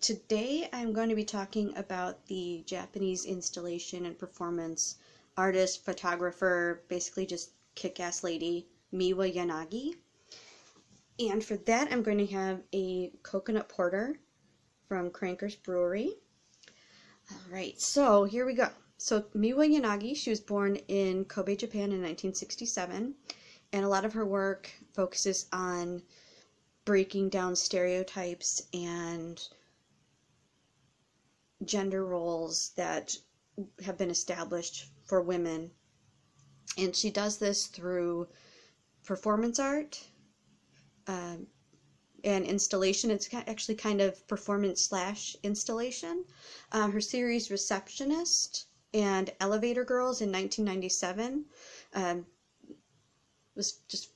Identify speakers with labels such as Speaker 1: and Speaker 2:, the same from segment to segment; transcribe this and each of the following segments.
Speaker 1: Today I'm going to be talking about the Japanese installation and performance artist, photographer, basically just kick-ass lady, Miwa Yanagi. And for that I'm going to have a coconut porter from Cranker's Brewery. Alright, so here we go. So Miwa Yanagi, she was born in Kobe, Japan in 1967, and a lot of her work focuses on breaking down stereotypes and gender roles that have been established for women. And she does this through performance art and installation. It's actually kind of performance slash installation. Her series Receptionist and Elevator Girls in 1997 was just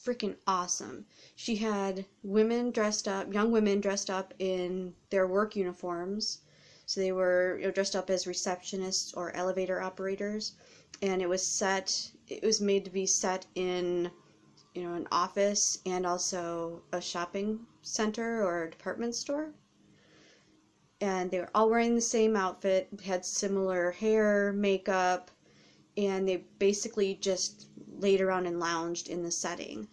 Speaker 1: freaking awesome. She had women dressed up, young women dressed up in their work uniforms. So they were dressed up as receptionists or elevator operators, and it was made to be set in an office and also a shopping center or a department store. And they were all wearing the same outfit, had similar hair, makeup, and they basically just laid around and lounged in the setting.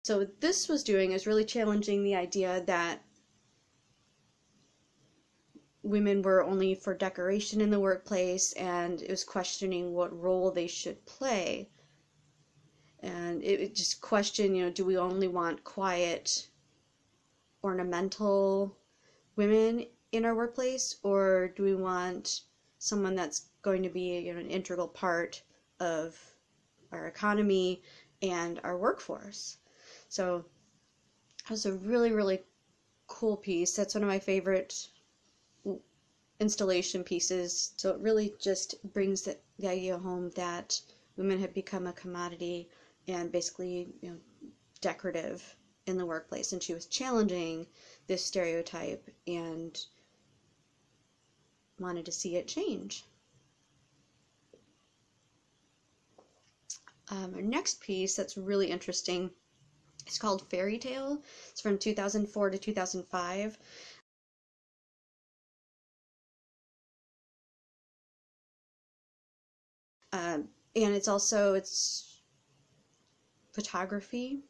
Speaker 1: So what this was doing is really challenging the idea that women were only for decoration in the workplace, and it was questioning what role they should play. And it just questioned, do we only want quiet, ornamental women in our workplace, or do we want someone that's going to be an integral part of our economy and our workforce? So it was a really, really cool piece. That's one of my favorite installation pieces. So it really just brings the idea home that women have become a commodity and basically decorative in the workplace. And she was challenging this stereotype and wanted to see it change. Our next piece that's really interesting, it's called Fairy Tale. It's from 2004 to 2005. And it's photography.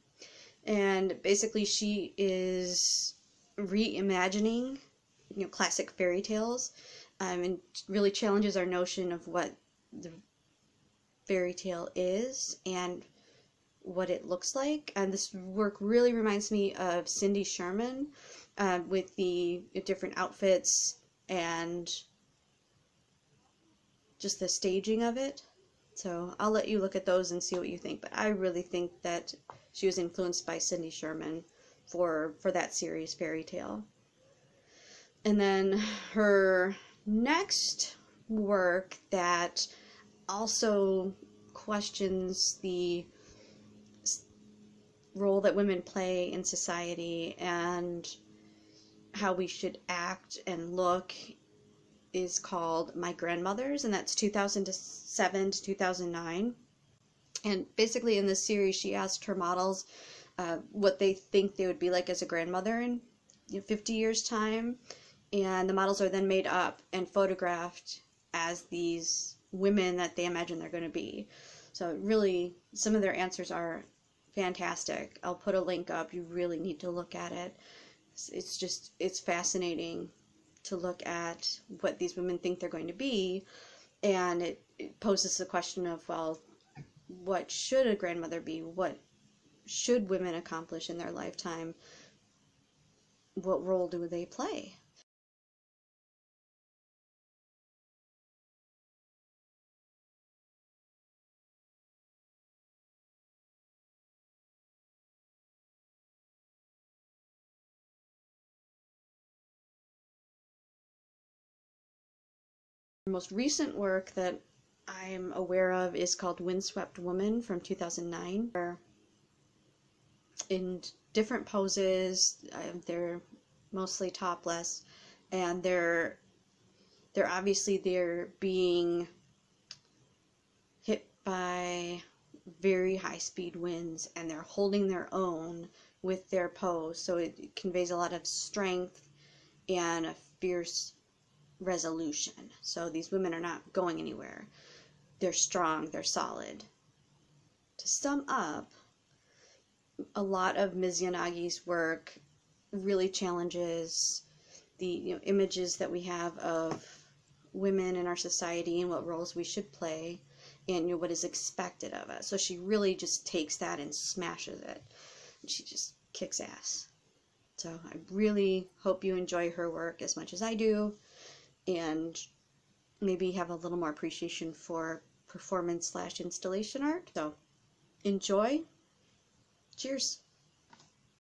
Speaker 1: And basically she is reimagining classic fairy tales, and really challenges our notion of what the fairy tale is and what it looks like. And this work really reminds me of Cindy Sherman, with the different outfits and just the staging of it. So I'll let you look at those and see what you think, but I really think that she was influenced by Cindy Sherman for that series, Fairy Tale. And then her next work that also questions the role that women play in society and how we should act and look is called My Grandmothers, and that's 2007 to 2009. And basically in this series she asked her models what they think they would be like as a grandmother in 50 years time, and the models are then made up and photographed as these women that they imagine they're going to be. So really, some of their answers are fantastic. I'll put a link up. You really need to look at it. It's fascinating to look at what these women think they're going to be, and it poses the question of, well, what should a grandmother be? What should women accomplish in their lifetime? What role do they play? The most recent work that I'm aware of is called Windswept Woman from 2009. in different poses. They're mostly topless, and they're obviously they're being hit by very high speed winds, and they're holding their own with their pose, so it conveys a lot of strength and a fierce resolution. So these women are not going anywhere. They're strong, they're solid. To sum up, a lot of Ms. Yanagi's work really challenges the images that we have of women in our society and what roles we should play, and what is expected of us. So she really just takes that and smashes it. And she just kicks ass. So I really hope you enjoy her work as much as I do, and maybe have a little more appreciation for performance/installation art. So enjoy. Cheers.